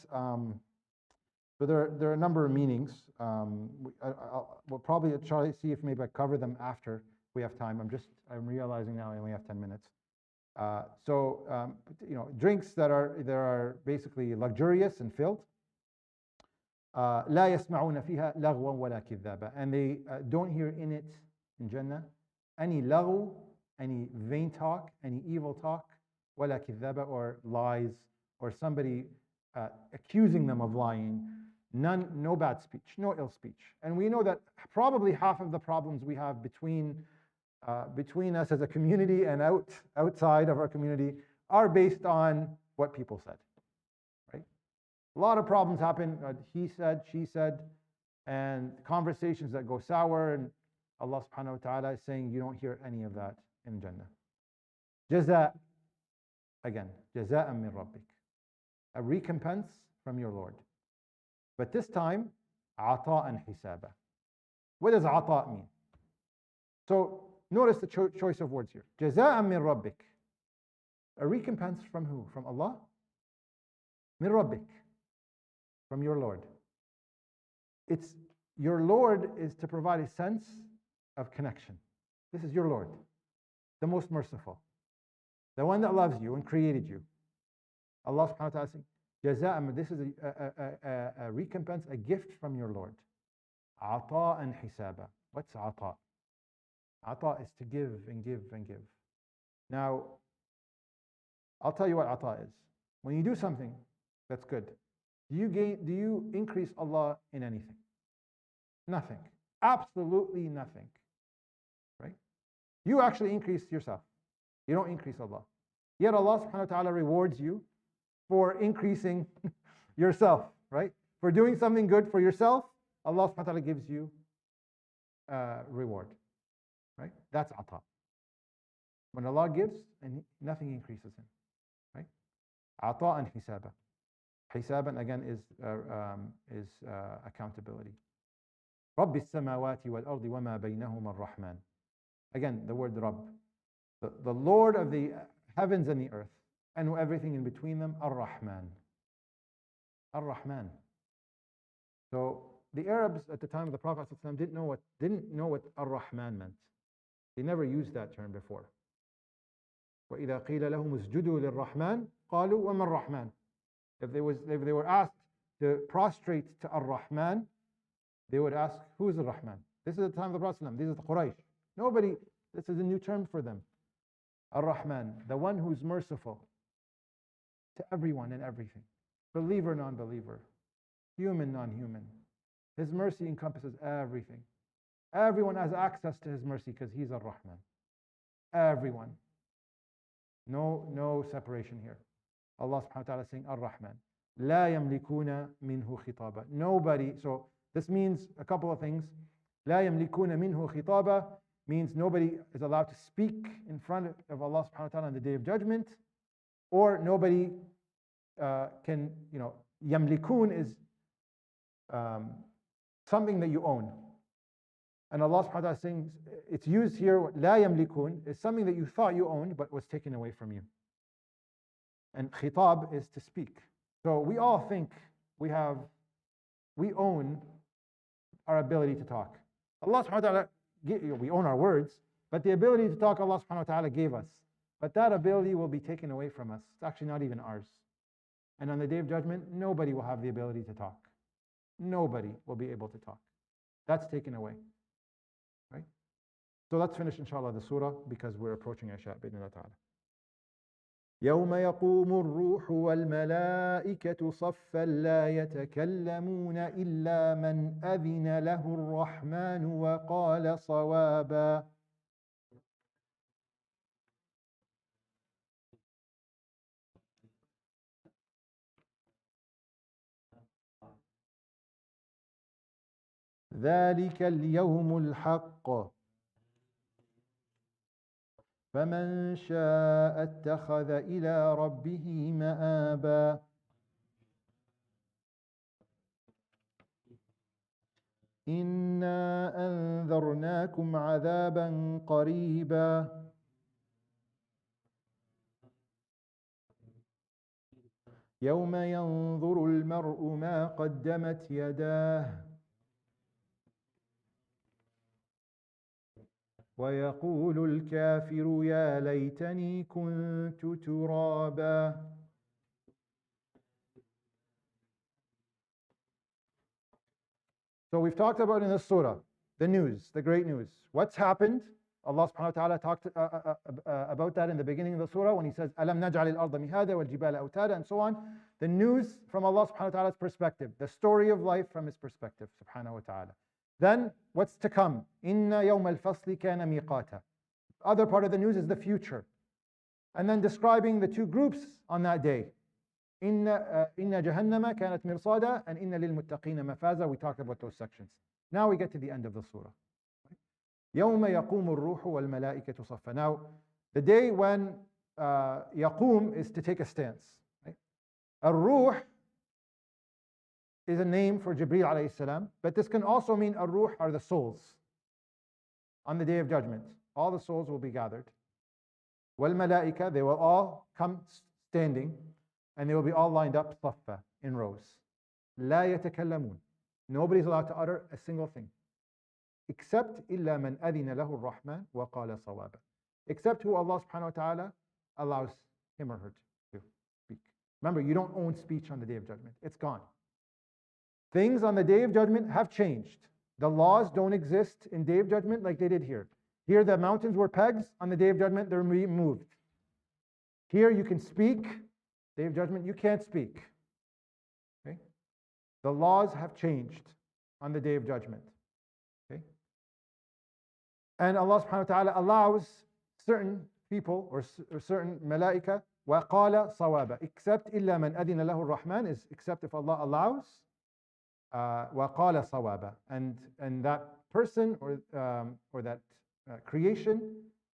so there are a number of meanings. We'll probably try to see if maybe I cover them after we have time. I'm realizing now I only have 10 minutes. Drinks that are basically luxurious and filled. لا يسمعون فيها لغوا ولا كذابا. And they don't hear in it, in Jannah, any laghu, any vain talk, any evil talk, ولا كذابا, or lies, or somebody accusing them of lying. No bad speech, no ill speech. And we know that probably half of the problems we have between us as a community and outside of our community are based on what people said, right? A lot of problems happen, he said, she said, and conversations that go sour, and Allah subhanahu wa ta'ala is saying you don't hear any of that in Jannah. Jaza, again, jaza'an min rabbik, a recompense from your Lord. But this time, ata'an hisaba. What does ata mean? So notice the choice of words here. Jaza'an min rabbik. A recompense from who? From Allah? Min rabbik. From your Lord. It's your Lord is to provide a sense of connection. This is your Lord, the most merciful, the one that loves you and created you. Allah subhanahu wa ta'ala says, Jaza'an, this is a recompense, a gift from your Lord. Ata'an hisaba. What's ata? Ata is to give and give and give. Now, I'll tell you what ata is. When you do something that's good, do you increase Allah in anything? Nothing. Absolutely nothing. Right? You actually increase yourself. You don't increase Allah. Yet Allah subhanahu wa ta'ala rewards you for increasing yourself, right? For doing something good for yourself, Allah subhanahu wa ta'ala gives you reward. right? That's ata. When Allah gives, and nothing increases him, right? Ata and hisaba. Hisaban again is accountability. رب السماوات والأرض وما بينهما الرحمن. Again, the word Rabb. The Lord of the heavens and the earth, and everything in between them, Ar-Rahman. Ar-Rahman. So the Arabs at the time of the Prophet ﷺ didn't know what Ar-Rahman meant. They never used that term before. وَإِذَا قِيلَ لَهُمُ اسْجُدُوا لِلرَّحْمَنِ قَالُوا وَمَا الرَّحْمَنُ. If they were asked to prostrate to Ar-Rahman, they would ask, who is Ar-Rahman? This is the time of the Prophet ﷺ. This is the Quraysh. Nobody, this is a new term for them. Ar-Rahman, the one who's merciful to everyone and everything. Believer, non-believer. Human, non-human. His mercy encompasses everything. Everyone has access to his mercy because he's Ar-Rahman. Everyone. No separation here. Allah subhanahu wa ta'ala is saying Ar-Rahman. لا يملكون منه خطابا. Nobody, so this means a couple of things. لا يملكون منه خطابا means nobody is allowed to speak in front of Allah subhanahu wa ta'ala on the Day of Judgment, or nobody can, yamlikun is something that you own. And Allah subhanahu wa ta'ala is saying, it's used here, la yamlikun is something that you thought you owned but was taken away from you. And khitab is to speak. So we all think we own our ability to talk. Allah subhanahu wa ta'ala, we own our words, but the ability to talk Allah subhanahu wa ta'ala gave us. But that ability will be taken away from us. It's actually not even ours. And on the Day of Judgment, nobody will have the ability to talk. Nobody will be able to talk. That's taken away. Right? So let's finish inshallah the surah because we're approaching Isha bi'idhnillah ta'ala. يوم يقوم الروح والملائكة صفا لا يتكلمون إلا من أذن له الرحمن وقال صوابا. ذلك اليوم الحق فمن شاء اتخذ إلى ربه مآبا. إنا أنذرناكم عذابا قريبا يوم ينظر المرء ما قدمت يداه ويقول الكافر يا ليتني كنت ترابا. So we've talked about in this surah, the news, the great news. What's happened? Allah subhanahu wa ta'ala talked about that in the beginning of the surah when he says, أَلَمْ نَجْعَلِ الْأَرْضَ مِهَادًا وَالْجِبَالَ أَوْتَادًا, and so on. The news from Allah subhanahu wa ta'ala's perspective, the story of life from his perspective, subhanahu wa ta'ala. Then what's to come? Inna yawm al-fasli kana miqata. Other part of the news is the future. And then describing the two groups on that day. Inna jahannama kanat mirsada and inna lil muttaqina mafaza. We talked about those sections. Now we get to the end of the surah. Yawma yaqumu ar-ruhu wal malaikatu saffa. Now the day when yaqum is to take a stance. Right? Ar-ruh is a name for Jibreel alayhi salam, but this can also mean ar-ruh are the souls. On the Day of Judgment, all the souls will be gathered. Wal malaika, they will all come standing, and they will be all lined up saffa, in rows. La yatakallamun. Nobody's allowed to utter a single thing. Except illa man adhina lahu ar-Rahman wa qala sawaba. Except who Allah subhanahu wa ta'ala allows him or her to speak. Remember, you don't own speech on the Day of Judgment. It's gone. Things on the Day of Judgment have changed. The laws don't exist in Day of Judgment like they did here. Here the mountains were pegs. On the Day of Judgment they're removed. Here you can speak. Day of Judgment you can't speak. Okay? The laws have changed on the Day of Judgment. Okay? And Allah subhanahu wa ta'ala allows certain people or certain malaika وَقَالَ صَوَابًا, except إِلَّا مَنْ أَذِنَ لَهُ الرَّحْمَنِ, is except if Allah allows وَقَالَ صَوَابًا, and that person or that creation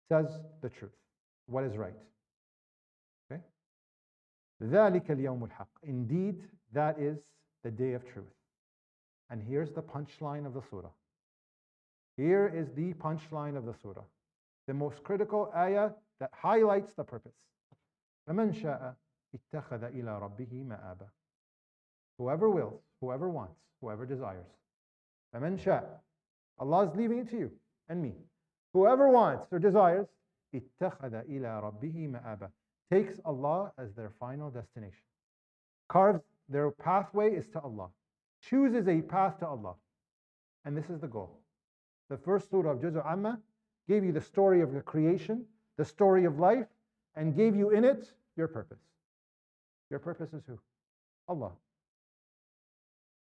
says the truth, what is right. Okay? ذَلِكَ الْيَوْمُ الْحَقِّ. Indeed, that is the day of truth. And here's the punchline of the surah. Here is the punchline of the surah. The most critical ayah that highlights the purpose. فَمَنْ شَاءَ اتَّخَذَ إِلَىٰ رَبِّهِ مَآبًا. Whoever wills, whoever wants, whoever desires. فَمَنْ شَاءَ. Allah is leaving it to you and me. Whoever wants or desires, اتَّخَذَ إِلَىٰ رَبِّهِ مَآبًا. Takes Allah as their final destination. Carves their pathway is to Allah. Chooses a path to Allah. And this is the goal. The first surah of Juz' Amma gave you the story of the creation, the story of life, and gave you in it your purpose. Your purpose is who? Allah.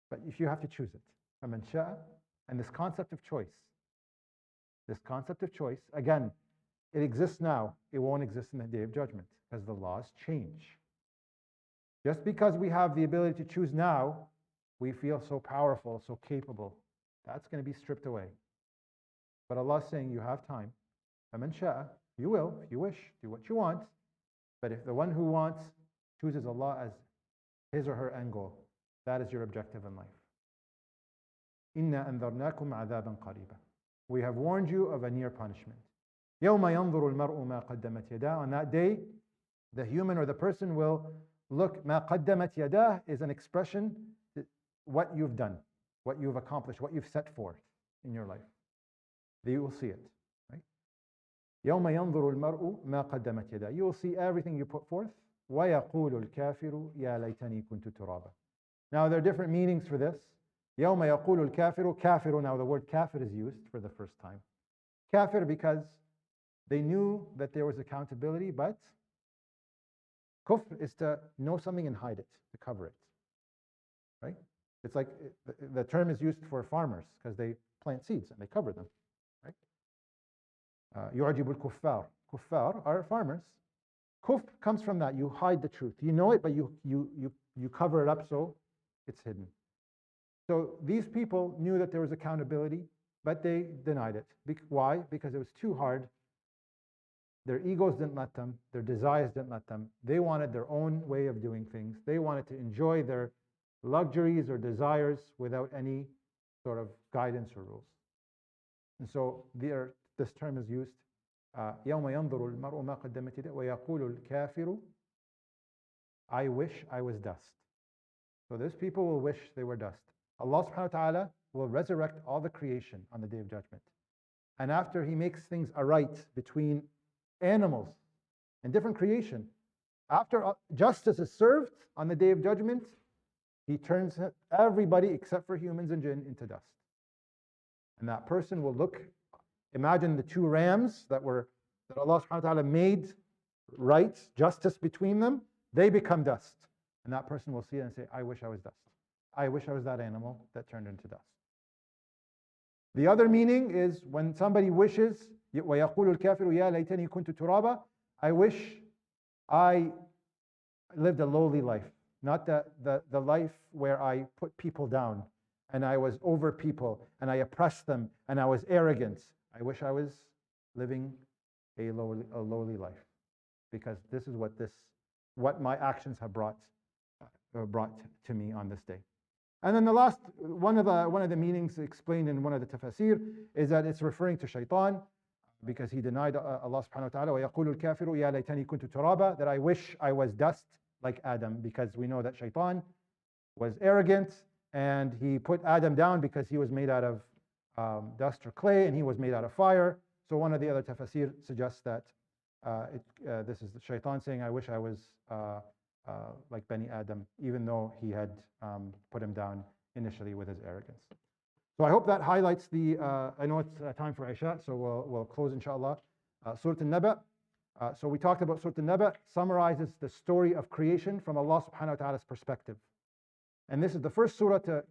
But if you have to choose it. فَمَنْ شَاءَ. And this concept of choice. This concept of choice, again, it exists now. It won't exist in the Day of Judgment because the laws change. Just because we have the ability to choose now, we feel so powerful, so capable. That's going to be stripped away. But Allah is saying you have time. فَمَنْ شَاءَ. You will, if you wish, do what you want. But if the one who wants chooses Allah as his or her end goal, that is your objective in life. إِنَّا أَنذَرْنَاكُمْ عَذَابًا قَرِيبًا. We have warned you of a near punishment. يَوْمَ يَنظُرُ الْمَرْءُ مَا قَدَّمَتْ يَدَاهُ. On that day, the human or the person will look. مَا قَدَّمَتْ يَدَاهُ is an expression, what you've done, what you've accomplished, what you've set forth in your life. You will see it. Right? يَوْمَ يَنظُرُ الْمَرْءُ مَا قَدَّمَتْ يَدَاهُ. You will see everything you put forth. وَيَقُولُ الْكَافِرُ يَا لَيْتَنِي كُنْتُ تُرَابًا. Now there are different meanings for this. يَوْمَ يَقُولُ الْكَافِرُ. Kafiru, now the word kafir is used for the first time. Kafir because they knew that there was accountability, but kufr is to know something and hide it, to cover it. Right? It's like the term is used for farmers because they plant seeds and they cover them. Right? يُعْجِبُ الْكُفَّارِ. Kuffar are farmers. Kufr comes from that. You hide the truth. You know it, but you cover it up so it's hidden. So these people knew that there was accountability, but they denied it. Why? Because it was too hard. Their egos didn't let them. Their desires didn't let them. They wanted their own way of doing things. They wanted to enjoy their luxuries or desires without any sort of guidance or rules. And so this term is used. يَوْمَ يَنظُرُ الْمَرْءُ مَا قَدَّمَتْ يَدَاهُ وَيَقُولُ الْكَافِرُ I wish I was dust. So those people will wish they were dust. Allah subhanahu wa ta'ala will resurrect all the creation on the Day of Judgment. And after He makes things aright between animals and different creation, after justice is served on the Day of Judgment, He turns everybody except for humans and jinn into dust. And that person will look, imagine the two rams that Allah subhanahu wa ta'ala made right, justice between them, they become dust. And that person will see it and say, I wish I was dust. I wish I was that animal that turned into dust. The other meaning is when somebody wishes, وَيَقُولُ الْكَافِرُ يَا لَيْتَنِي كُنْتُ تُرَابًا. I wish I lived a lowly life, not the life where I put people down and I was over people and I oppressed them and I was arrogant. I wish I was living a lowly life, because this is what my actions have brought to me on this day. And then the last one of the meanings explained in one of the tafsir is that it's referring to shaitan, because he denied Allah subhanahu wa ta'ala, وَيَقُولُ الْكَافِرُ يَا لَيْتَنِي كُنْتُ تُرَابًا, that I wish I was dust like Adam, because we know that shaitan was arrogant and he put Adam down because he was made out of dust or clay and he was made out of fire. So one of the other tafsir suggests that this is the shaitan saying, I wish I was like Bani Adam, even though he had put him down initially with his arrogance. So I hope that highlights I know it's time for Isha, so we'll close inshallah. Surah An-Naba. So we talked about Surah An-Naba, summarizes the story of creation from Allah subhanahu wa ta'ala's perspective. And this is the first surah to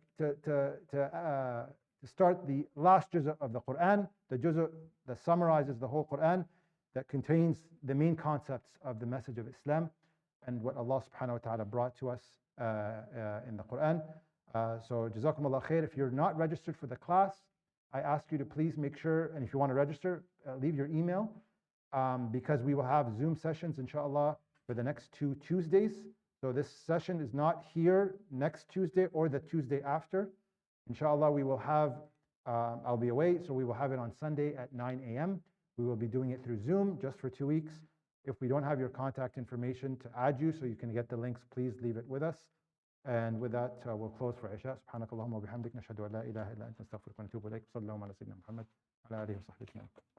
start the last juz' of the Quran, the juz' that summarizes the whole Quran, that contains the main concepts of the message of Islam and what Allah subhanahu wa ta'ala brought to us in the Quran. So Jazakumullah khair. If you're not registered for the class, I ask you to please make sure, and if you want to register, leave your email, because we will have Zoom sessions, inshallah, for the next 2 Tuesdays. So this session is not here next Tuesday or the Tuesday after. Inshallah, we will have, I'll be away, so we will have it on Sunday at 9 a.m. We will be doing it through Zoom just for 2 weeks. If we don't have your contact information to add you so you can get the links, please leave it with us. And with that, we'll close for Isha. Subhanakallahumma wa bihamdik, nashhadu an la ilaha illa anta, astaghfiruka wa atubu ilaik. Sallallahu ala sayyidina Muhammad wa ala alihi wa sahbihi ajma'in.